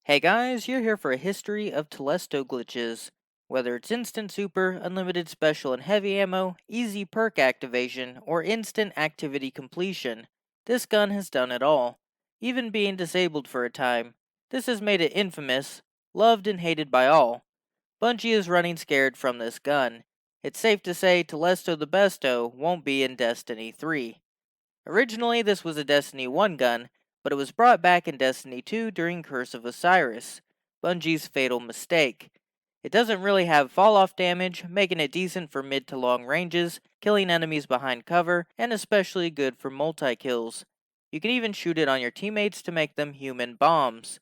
Hey guys, you're here for a history of Telesto glitches. Whether it's instant super, unlimited special and heavy ammo, easy perk activation, or instant activity completion, this gun has done it all, even being disabled for a time. This has made it infamous, loved and hated by all. Bungie is running scared from this gun. It's safe to say Telesto the Besto won't be in Destiny 3. Originally, this was a Destiny 1 gun, but it was brought back in Destiny 2 during Curse of Osiris, Bungie's fatal mistake. It doesn't really have fall-off damage, making it decent for mid to long ranges, killing enemies behind cover, and especially good for multi-kills. You can even shoot it on your teammates to make them human bombs.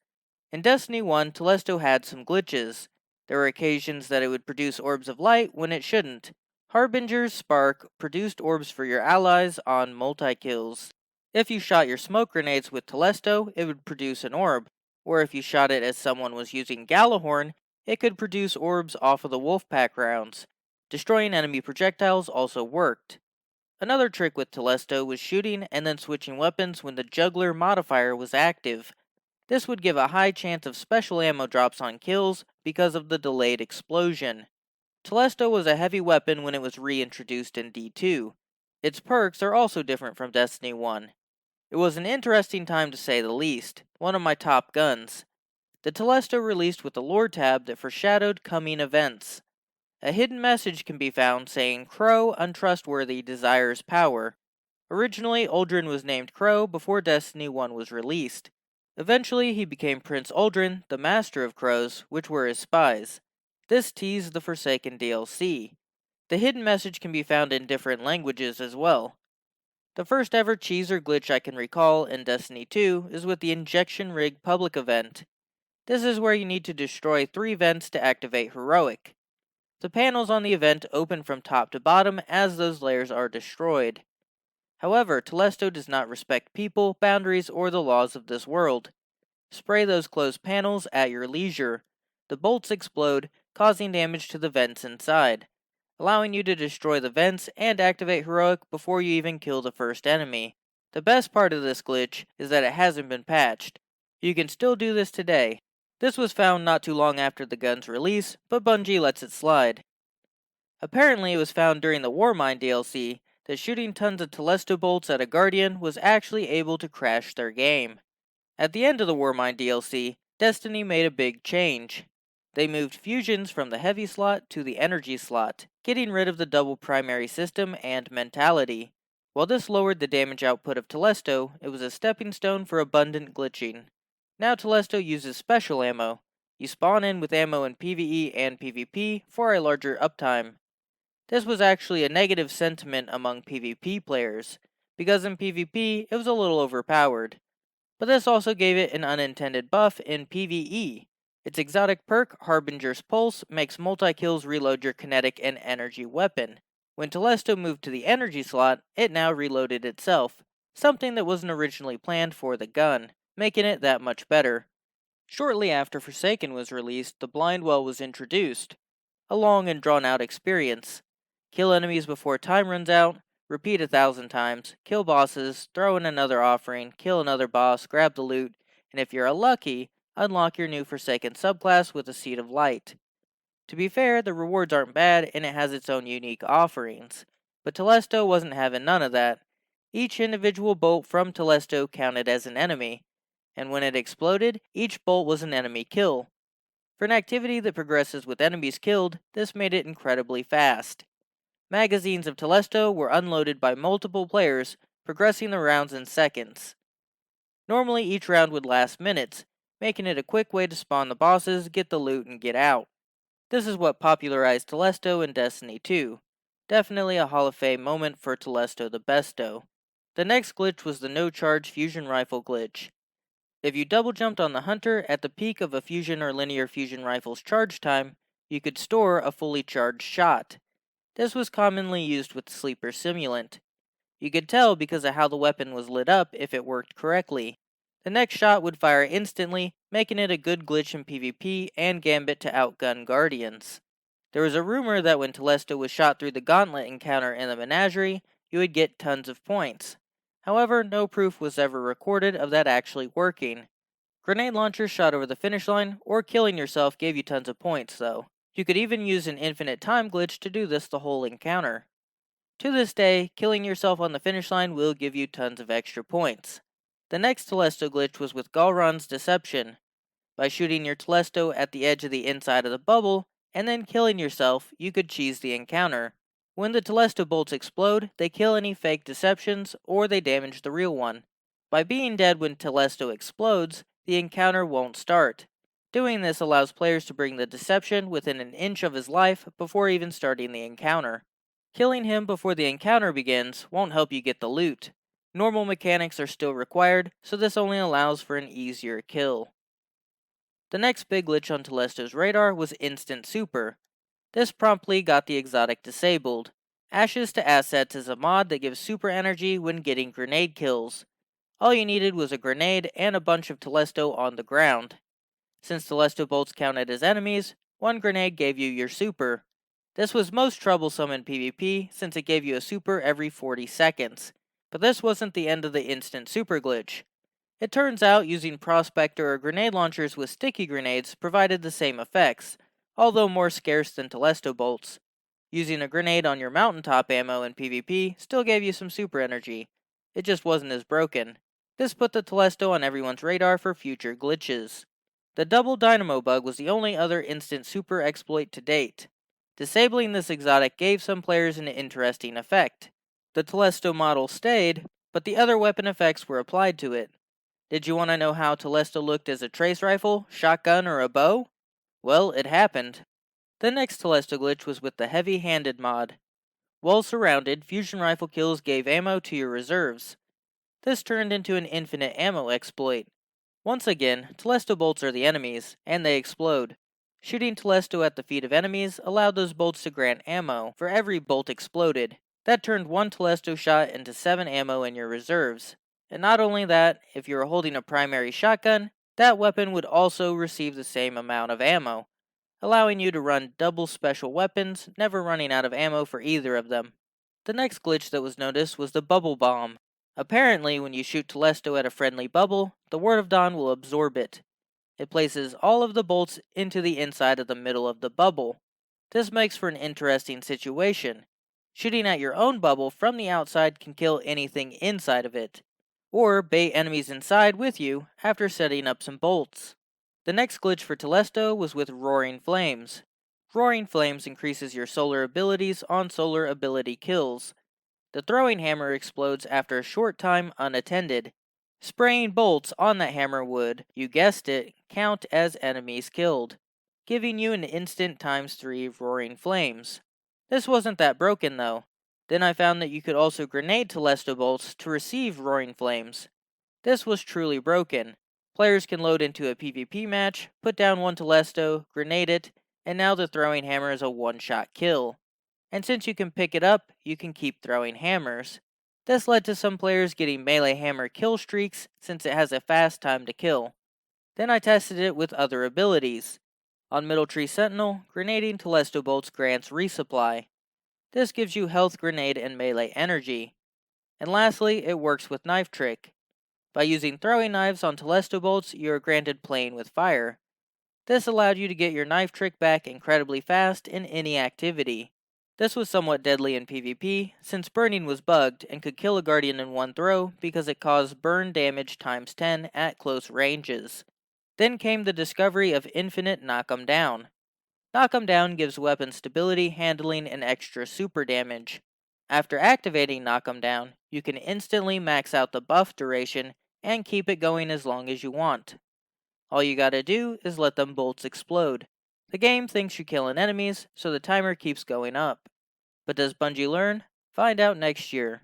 In Destiny 1, Telesto had some glitches. There were occasions that it would produce orbs of light when it shouldn't. Harbinger's Spark produced orbs for your allies on multi-kills. If you shot your smoke grenades with Telesto, it would produce an orb, or if you shot it as someone was using Galahorn, it could produce orbs off of the Wolfpack rounds. Destroying enemy projectiles also worked. Another trick with Telesto was shooting and then switching weapons when the Juggler modifier was active. This would give a high chance of special ammo drops on kills because of the delayed explosion. Telesto was a heavy weapon when it was reintroduced in D2. Its perks are also different from Destiny 1. It was an interesting time to say the least, one of my top guns. The Telesto released with a lore tab that foreshadowed coming events. A hidden message can be found saying Crow untrustworthy desires power. Originally, Uldren was named Crow before Destiny 1 was released. Eventually, he became Prince Uldren, the Master of Crows, which were his spies. This teased the Forsaken DLC. The hidden message can be found in different languages as well. The first ever cheese or glitch I can recall in Destiny 2 is with the Injection Rig public event. This is where you need to destroy 3 vents to activate Heroic. The panels on the event open from top to bottom as those layers are destroyed. However, Telesto does not respect people, boundaries, or the laws of this world. Spray those closed panels at your leisure. The bolts explode, causing damage to the vents inside, allowing you to destroy the vents and activate Heroic before you even kill the first enemy. The best part of this glitch is that it hasn't been patched. You can still do this today. This was found not too long after the gun's release, but Bungie lets it slide. Apparently it was found during the Warmind DLC that shooting tons of Telesto bolts at a Guardian was actually able to crash their game. At the end of the Warmind DLC, Destiny made a big change. They moved fusions from the heavy slot to the energy slot, getting rid of the double primary system and mentality. While this lowered the damage output of Telesto, it was a stepping stone for abundant glitching. Now Telesto uses special ammo. You spawn in with ammo in PvE and PvP for a larger uptime. This was actually a negative sentiment among PvP players, because in PvP it was a little overpowered. But this also gave it an unintended buff in PvE. Its exotic perk, Harbinger's Pulse, makes multi-kills reload your kinetic and energy weapon. When Telesto moved to the energy slot, it now reloaded itself, something that wasn't originally planned for the gun, making it that much better. Shortly after Forsaken was released, the Blind Well was introduced, a long and drawn-out experience. Kill enemies before time runs out, repeat 1,000 times, kill bosses, throw in another offering, kill another boss, grab the loot, and if you're lucky, unlock your new Forsaken subclass with a Seed of Light. To be fair, the rewards aren't bad and it has its own unique offerings, but Telesto wasn't having none of that. Each individual bolt from Telesto counted as an enemy, and when it exploded, each bolt was an enemy kill. For an activity that progresses with enemies killed, this made it incredibly fast. Magazines of Telesto were unloaded by multiple players, progressing the rounds in seconds. Normally each round would last minutes, making it a quick way to spawn the bosses, get the loot, and get out. This is what popularized Telesto in Destiny 2. Definitely a Hall of Fame moment for Telesto the Besto. The next glitch was the no-charge fusion rifle glitch. If you double jumped on the hunter at the peak of a fusion or linear fusion rifle's charge time, you could store a fully charged shot. This was commonly used with the Sleeper Simulant. You could tell because of how the weapon was lit up if it worked correctly. The next shot would fire instantly, making it a good glitch in PvP and Gambit to outgun Guardians. There was a rumor that when Telesto was shot through the Gauntlet encounter in the Menagerie, you would get tons of points. However, no proof was ever recorded of that actually working. Grenade launchers shot over the finish line, or killing yourself gave you tons of points though. You could even use an infinite time glitch to do this the whole encounter. To this day, killing yourself on the finish line will give you tons of extra points. The next Telesto glitch was with Gaul's Deception. By shooting your Telesto at the edge of the inside of the bubble, and then killing yourself, you could cheese the encounter. When the Telesto bolts explode, they kill any fake deceptions, or they damage the real one. By being dead when Telesto explodes, the encounter won't start. Doing this allows players to bring the deception within an inch of his life before even starting the encounter. Killing him before the encounter begins won't help you get the loot. Normal mechanics are still required, so this only allows for an easier kill. The next big glitch on Telesto's radar was Instant Super. This promptly got the exotic disabled. Ashes to Assets is a mod that gives super energy when getting grenade kills. All you needed was a grenade and a bunch of Telesto on the ground. Since Telesto bolts counted as enemies, one grenade gave you your super. This was most troublesome in PvP since it gave you a super every 40 seconds. But this wasn't the end of the instant super glitch. It turns out using Prospector or grenade launchers with sticky grenades provided the same effects, although more scarce than Telesto bolts. Using a grenade on your mountaintop ammo in PvP still gave you some super energy. It just wasn't as broken. This put the Telesto on everyone's radar for future glitches. The Double Dynamo Bug was the only other instant super exploit to date. Disabling this exotic gave some players an interesting effect. The Telesto model stayed, but the other weapon effects were applied to it. Did you want to know how Telesto looked as a trace rifle, shotgun, or a bow? Well, it happened. The next Telesto glitch was with the heavy-handed mod. While surrounded, fusion rifle kills gave ammo to your reserves. This turned into an infinite ammo exploit. Once again, Telesto bolts are the enemies, and they explode. Shooting Telesto at the feet of enemies allowed those bolts to grant ammo for every bolt exploded. That turned one Telesto shot into 7 ammo in your reserves. And not only that, if you were holding a primary shotgun, that weapon would also receive the same amount of ammo, allowing you to run double special weapons, never running out of ammo for either of them. The next glitch that was noticed was the bubble bomb. Apparently, when you shoot Telesto at a friendly bubble, the Word of Dawn will absorb it. It places all of the bolts into the inside of the middle of the bubble. This makes for an interesting situation. Shooting at your own bubble from the outside can kill anything inside of it, or bait enemies inside with you after setting up some bolts. The next glitch for Telesto was with Roaring Flames. Roaring Flames increases your solar abilities on solar ability kills. The throwing hammer explodes after a short time unattended. Spraying bolts on that hammer would, you guessed it, count as enemies killed, giving you an instant ×3 Roaring Flames. This wasn't that broken though. Then I found that you could also grenade Telesto bolts to receive Roaring Flames. This was truly broken. Players can load into a PvP match, put down one Telesto, grenade it, and now the throwing hammer is a one-shot kill. And since you can pick it up, you can keep throwing hammers. This led to some players getting melee hammer kill streaks since it has a fast time to kill. Then I tested it with other abilities. On Middle Tree Sentinel, grenading Telesto bolts grants resupply. This gives you health, grenade, and melee energy. And lastly, it works with Knife Trick. By using throwing knives on Telesto bolts, you are granted playing with fire. This allowed you to get your Knife Trick back incredibly fast in any activity. This was somewhat deadly in PvP, since burning was bugged and could kill a guardian in one throw because it caused burn damage ×10 at close ranges. Then came the discovery of infinite Knock 'em Down. Knock 'em Down gives weapon stability, handling, and extra super damage. After activating Knock 'em Down, you can instantly max out the buff duration and keep it going as long as you want. All you gotta do is let them bolts explode. The game thinks you're killing enemies, so the timer keeps going up. But does Bungie learn? Find out next year.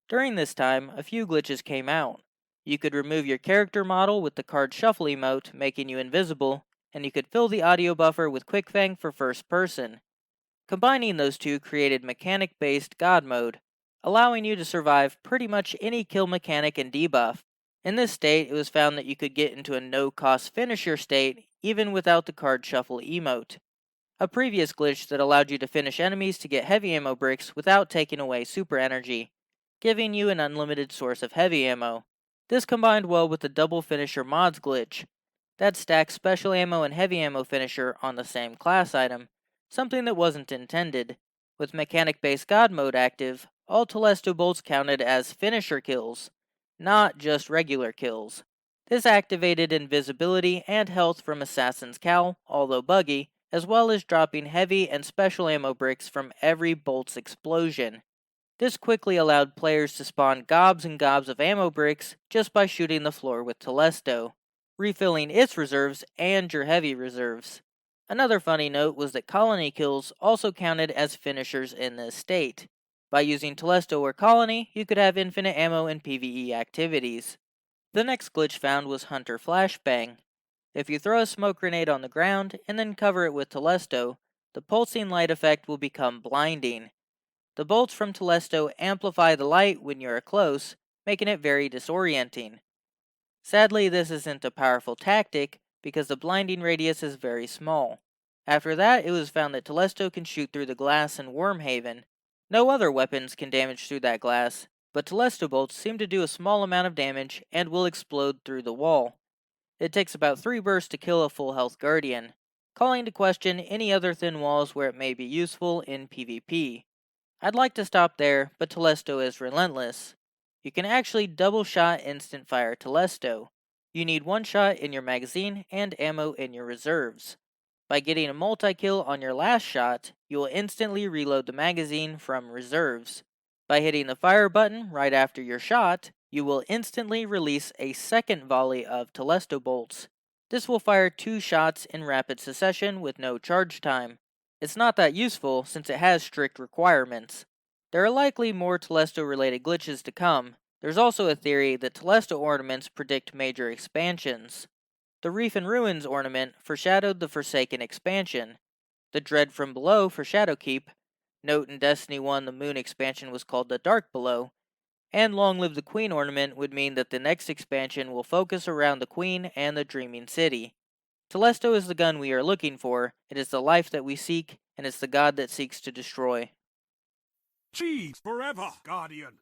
During this time, a few glitches came out. You could remove your character model with the card shuffle emote, making you invisible, and you could fill the audio buffer with Quickfang for first person. Combining those two created mechanic-based God mode, allowing you to survive pretty much any kill mechanic and debuff. In this state, it was found that you could get into a no-cost finisher state even without the card shuffle emote. A previous glitch that allowed you to finish enemies to get heavy ammo bricks without taking away super energy, giving you an unlimited source of heavy ammo. This combined well with the double finisher mods glitch. that stacks special ammo and heavy ammo finisher on the same class item, something that wasn't intended. With mechanic-based God mode active, all Telesto bolts counted as finisher kills, not just regular kills. This activated invisibility and health from Assassin's Cowl, although buggy, as well as dropping heavy and special ammo bricks from every bolt's explosion. This quickly allowed players to spawn gobs and gobs of ammo bricks just by shooting the floor with Telesto, refilling its reserves and your heavy reserves. Another funny note was that colony kills also counted as finishers in this state. By using Telesto or Colony, you could have infinite ammo in PvE activities. The next glitch found was Hunter Flashbang. If you throw a smoke grenade on the ground and then cover it with Telesto, the pulsing light effect will become blinding. The bolts from Telesto amplify the light when you are close, making it very disorienting. Sadly, this isn't a powerful tactic because the blinding radius is very small. After that, it was found that Telesto can shoot through the glass in Wormhaven. No other weapons can damage through that glass, but Telesto bolts seem to do a small amount of damage and will explode through the wall. It takes about 3 bursts to kill a full health Guardian, calling to question any other thin walls where it may be useful in PvP. I'd like to stop there, but Telesto is relentless. You can actually double shot instant fire Telesto. You need 1 shot in your magazine and ammo in your reserves. By getting a multi-kill on your last shot, you will instantly reload the magazine from reserves. By hitting the fire button right after your shot, you will instantly release a second volley of Telesto bolts. This will fire 2 shots in rapid succession with no charge time. It's not that useful since it has strict requirements. There are likely more Telesto related glitches to come. There's also a theory that Telesto ornaments predict major expansions. The Reef and Ruins ornament foreshadowed the Forsaken expansion. The Dread from Below for Shadowkeep. Note in Destiny 1 the Moon expansion was called the Dark Below. And Long Live the Queen ornament would mean that the next expansion will focus around the Queen and the Dreaming City. Telesto is the gun we are looking for, it is the life that we seek, and it's the god that seeks to destroy. Cheese forever, Guardian!